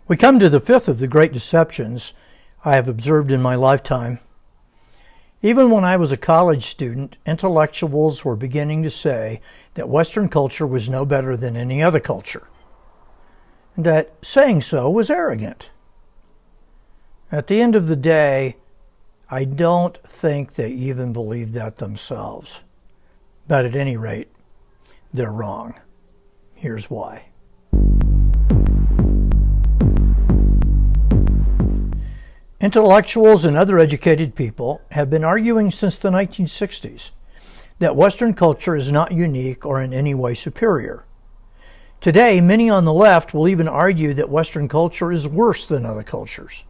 We come to the fifth of the great deceptions I have observed in my lifetime. Even when I was a college student, intellectuals were beginning to say that Western culture was no better than any other culture, and that saying so was arrogant. At the end of the day, I don't think they even believe that themselves. But at any rate, they're wrong. Here's why. Intellectuals and other educated people have been arguing since the 1960s that Western culture is not unique or in any way superior. Today, many on the left will even argue that Western culture is worse than other cultures.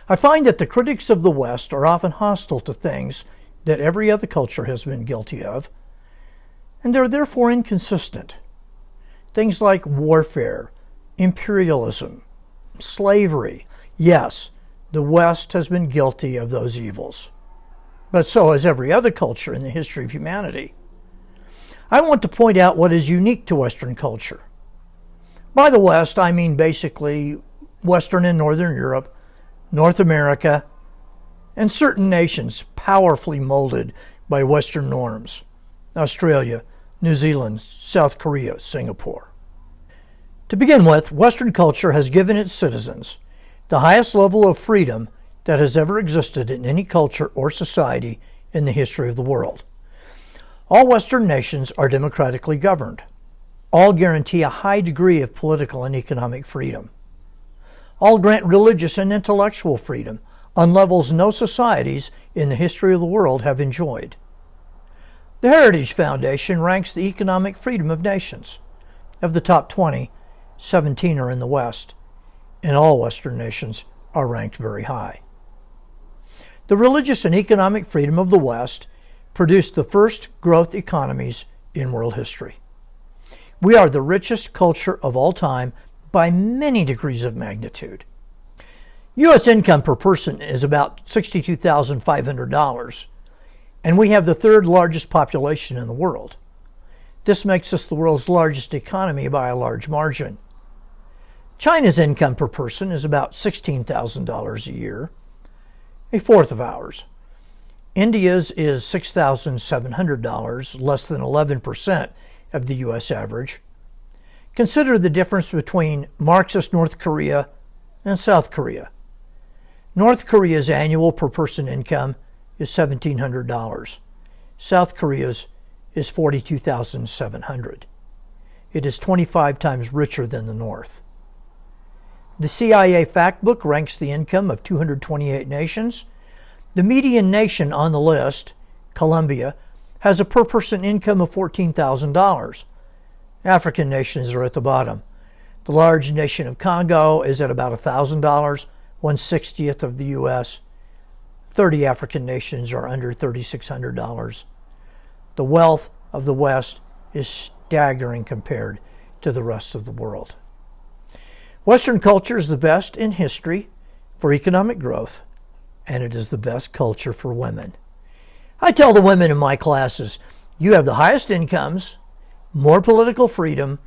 I find that the critics of the West are often hostile to things that every other culture has been guilty of, and they're therefore inconsistent. Things like warfare, imperialism, slavery. Yes, the West has been guilty of those evils, but so has every other culture in the history of humanity. I want to point out what is unique to Western culture. By the West, I mean basically Western and Northern Europe, North America, and certain nations powerfully molded by Western norms: Australia, New Zealand, South Korea, Singapore. To begin with, Western culture has given its citizens the highest level of freedom that has ever existed in any culture or society in the history of the world. All Western nations are democratically governed. All guarantee a high degree of political and economic freedom. All grant religious and intellectual freedom on levels no societies in the history of the world have enjoyed. The Heritage Foundation ranks the economic freedom of nations. Of the top 20, 17 are in the West, and all Western nations are ranked very high. The religious and economic freedom of the West produced the first growth economies in world history. We are the richest culture of all time by many degrees of magnitude. U.S. income per person is about $62,500, and we have the third largest population in the world. This makes us the world's largest economy by a large margin. China's income per person is about $16,000 a year, a fourth of ours. India's is $6,700, less than 11% of the U.S. average. Consider the difference between Marxist North Korea and South Korea. North Korea's annual per person income is $1,700. South Korea's is $42,700. It is 25 times richer than the North. The CIA Factbook ranks the income of 228 nations. The median nation on the list, Colombia, has a per-person income of $14,000. African nations are at the bottom. The large nation of Congo is at about $1,000, 1/60th of the U.S. 30 African nations are under $3,600. The wealth of the West is staggering compared to the rest of the world. Western culture is the best in history for economic growth, and it is the best culture for women. I tell the women in my classes, you have the highest incomes, more political freedom,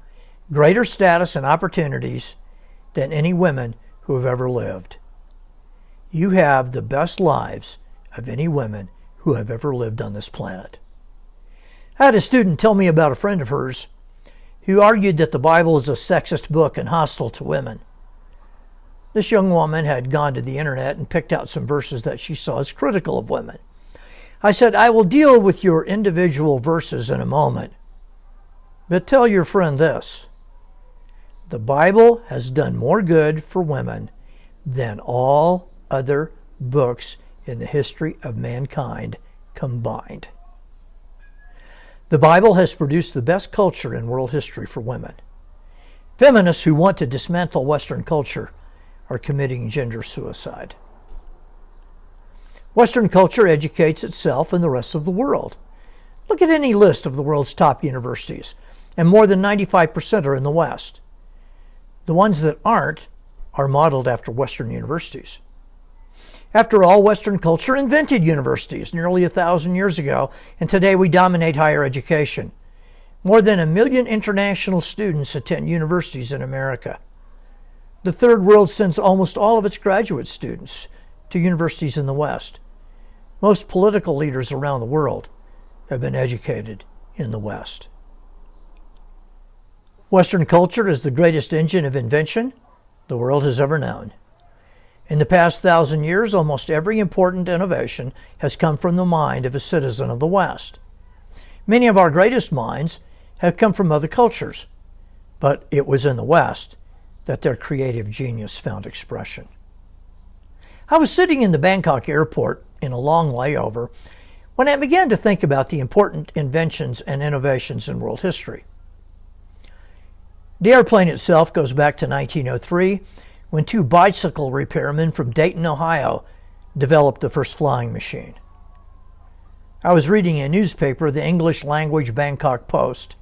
greater status and opportunities than any women who have ever lived. You have the best lives of any women who have ever lived on this planet. I had a student tell me about a friend of hers who argued that the Bible is a sexist book and hostile to women. This young woman had gone to the internet and picked out some verses that she saw as critical of women. I said, I will deal with your individual verses in a moment, but tell your friend this: the Bible has done more good for women than all other books in the history of mankind combined. The Bible has produced the best culture in world history for women. Feminists who want to dismantle Western culture are committing gender suicide. Western culture educates itself and the rest of the world. Look at any list of the world's top universities, and more than 95% are in the West. The ones that aren't are modeled after Western universities. After all, Western culture invented universities nearly 1,000 years ago, and today we dominate higher education. More than 1 million international students attend universities in America. The Third World sends almost all of its graduate students to universities in the West. Most political leaders around the world have been educated in the West. Western culture is the greatest engine of invention the world has ever known. In the past 1,000 years, almost every important innovation has come from the mind of a citizen of the West. Many of our greatest minds have come from other cultures, but it was in the West that their creative genius found expression. I was sitting in the Bangkok airport in a long layover when I began to think about the important inventions and innovations in world history. The airplane itself goes back to 1903, when two bicycle repairmen from Dayton, Ohio, developed the first flying machine. I was reading a newspaper, the English language Bangkok Post.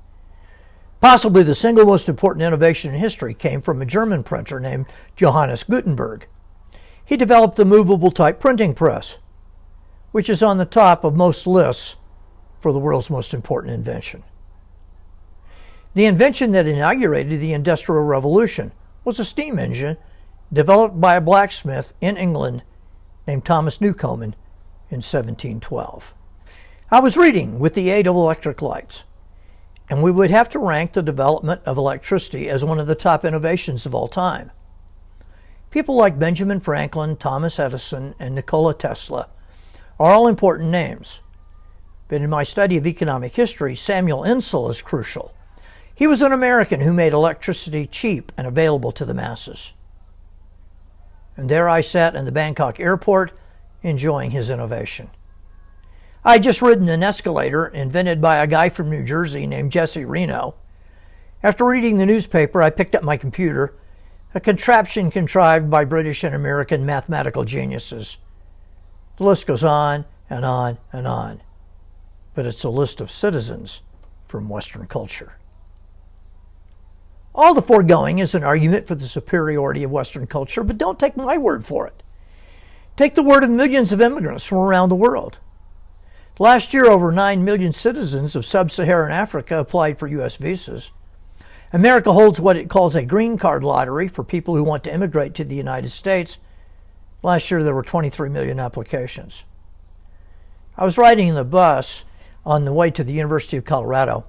Possibly the single most important innovation in history came from a German printer named Johannes Gutenberg. He developed the movable type printing press, which is on the top of most lists for the world's most important invention. The invention that inaugurated the Industrial Revolution was a steam engine developed by a blacksmith in England named Thomas Newcomen in 1712. I was reading with the aid of electric lights, and we would have to rank the development of electricity as one of the top innovations of all time. People like Benjamin Franklin, Thomas Edison, and Nikola Tesla are all important names. But in my study of economic history, Samuel Insull is crucial. He was an American who made electricity cheap and available to the masses. And there I sat in the Bangkok airport enjoying his innovation. I had just ridden an escalator invented by a guy from New Jersey named Jesse Reno. After reading the newspaper, I picked up my computer, a contraption contrived by British and American mathematical geniuses. The list goes on and on and on, but it's a list of citizens from Western culture. All the foregoing is an argument for the superiority of Western culture, but don't take my word for it. Take the word of millions of immigrants from around the world. Last year, over 9 million citizens of sub-Saharan Africa applied for U.S. visas. America holds what it calls a green card lottery for people who want to immigrate to the United States. Last year, there were 23 million applications. I was riding in the bus on the way to the University of Colorado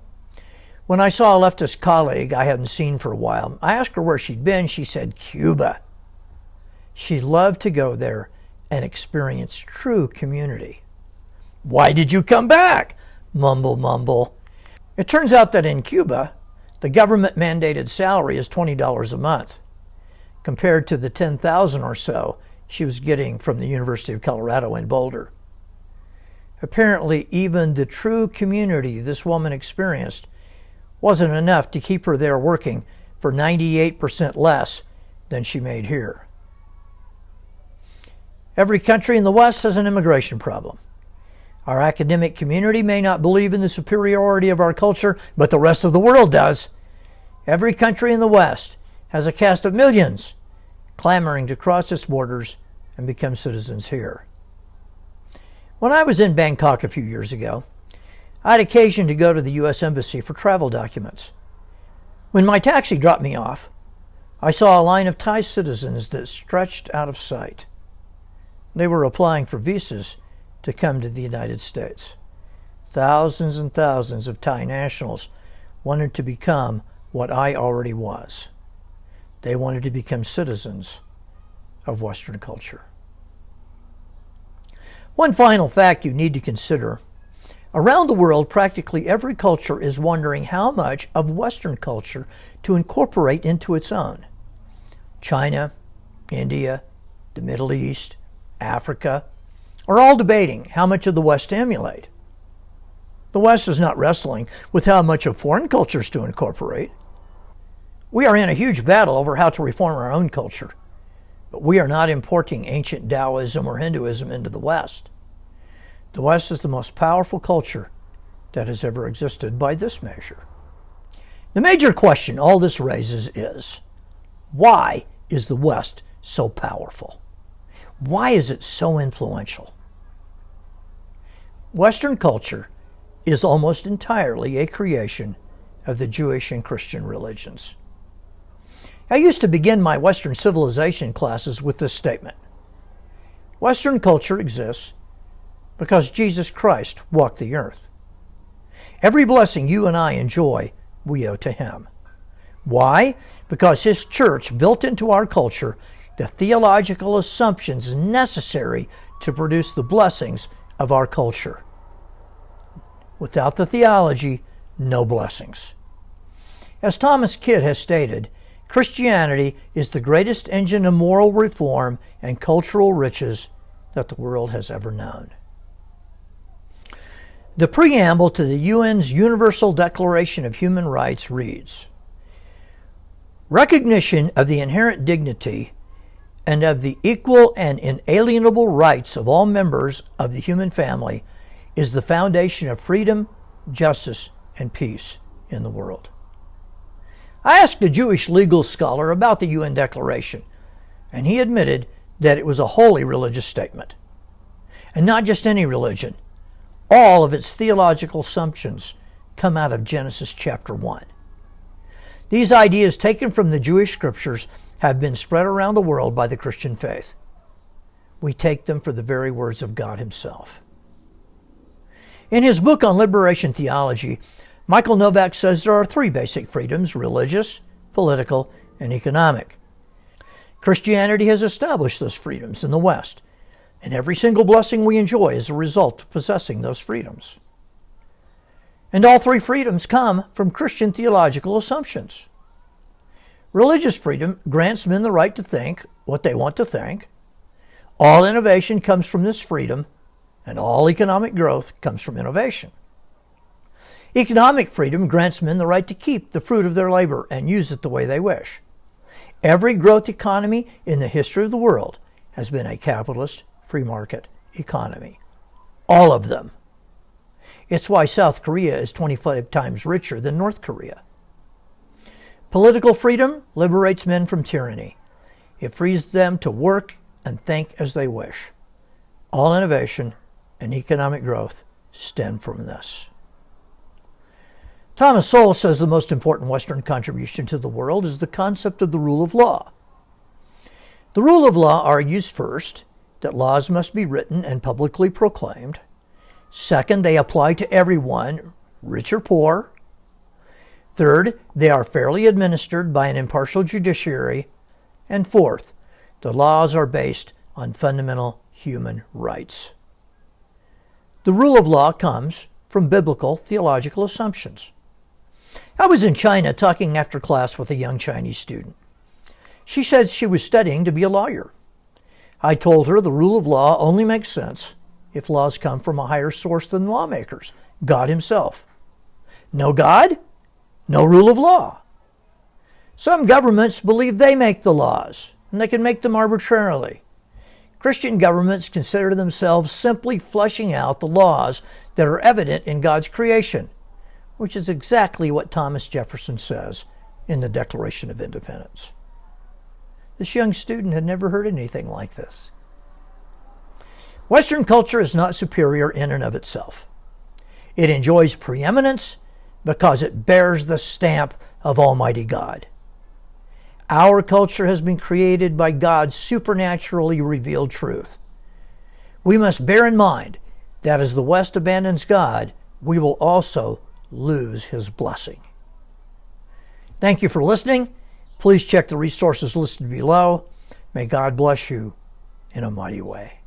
when I saw a leftist colleague I hadn't seen for a while. I asked her where she'd been. She said Cuba. She loved to go there and experience true community. Why did you come back? Mumble, mumble. It turns out that in Cuba, the government-mandated salary is $20 a month, compared to the $10,000 or so she was getting from the University of Colorado in Boulder. Apparently, even the true community this woman experienced wasn't enough to keep her there working for 98% less than she made here. Every country in the West has an immigration problem. Our academic community may not believe in the superiority of our culture, but the rest of the world does. Every country in the West has a cast of millions clamoring to cross its borders and become citizens here. When I was in Bangkok a few years ago, I had occasion to go to the U.S. Embassy for travel documents. When my taxi dropped me off, I saw a line of Thai citizens that stretched out of sight. They were applying for visas to come to the United States. Thousands and thousands of Thai nationals wanted to become what I already was. They wanted to become citizens of Western culture. One final fact you need to consider. Around the world, practically every culture is wondering how much of Western culture to incorporate into its own. China, India, the Middle East, Africa, are all debating how much of the West to emulate. The West is not wrestling with how much of foreign cultures to incorporate. We are in a huge battle over how to reform our own culture, but we are not importing ancient Taoism or Hinduism into the West. The West is the most powerful culture that has ever existed by this measure. The major question all this raises is, why is the West so powerful? Why is it so influential? Western culture is almost entirely a creation of the Jewish and Christian religions. I used to begin my Western civilization classes with this statement. Western culture exists because Jesus Christ walked the earth. Every blessing you and I enjoy, we owe to him. Why? Because his church built into our culture the theological assumptions necessary to produce the blessings of our culture. Without the theology, no blessings. As Thomas Kidd has stated, Christianity is the greatest engine of moral reform and cultural riches that the world has ever known. The preamble to the UN's Universal Declaration of Human Rights reads, "Recognition of the inherent dignity and of the equal and inalienable rights of all members of the human family is the foundation of freedom, justice, and peace in the world." I asked a Jewish legal scholar about the UN Declaration, and he admitted that it was a wholly religious statement. And not just any religion. All of its theological assumptions come out of Genesis chapter 1. These ideas taken from the Jewish scriptures have been spread around the world by the Christian faith. We take them for the very words of God himself. In his book on liberation theology, Michael Novak says there are three basic freedoms: religious, political, and economic. Christianity has established those freedoms in the West, and every single blessing we enjoy is a result of possessing those freedoms. And all three freedoms come from Christian theological assumptions. Religious freedom grants men the right to think what they want to think. All innovation comes from this freedom, and all economic growth comes from innovation. Economic freedom grants men the right to keep the fruit of their labor and use it the way they wish. Every growth economy in the history of the world has been a capitalist, free market economy. All of them. It's why South Korea is 25 times richer than North Korea. Political freedom liberates men from tyranny. It frees them to work and think as they wish. All innovation and economic growth stem from this. Thomas Sowell says the most important Western contribution to the world is the concept of the rule of law. The rule of law argues first that laws must be written and publicly proclaimed. Second, they apply to everyone, rich or poor. Third, they are fairly administered by an impartial judiciary. And fourth, the laws are based on fundamental human rights. The rule of law comes from biblical theological assumptions. I was in China talking after class with a young Chinese student. She said she was studying to be a lawyer. I told her the rule of law only makes sense if laws come from a higher source than lawmakers, God himself. No God, no rule of law. Some governments believe they make the laws, and they can make them arbitrarily. Christian governments consider themselves simply fleshing out the laws that are evident in God's creation, which is exactly what Thomas Jefferson says in the Declaration of Independence. This young student had never heard anything like this. Western culture is not superior in and of itself. It enjoys preeminence because it bears the stamp of Almighty God. Our culture has been created by God's supernaturally revealed truth. We must bear in mind that as the West abandons God, we will also lose his blessing. Thank you for listening. Please check the resources listed below. May God bless you in a mighty way.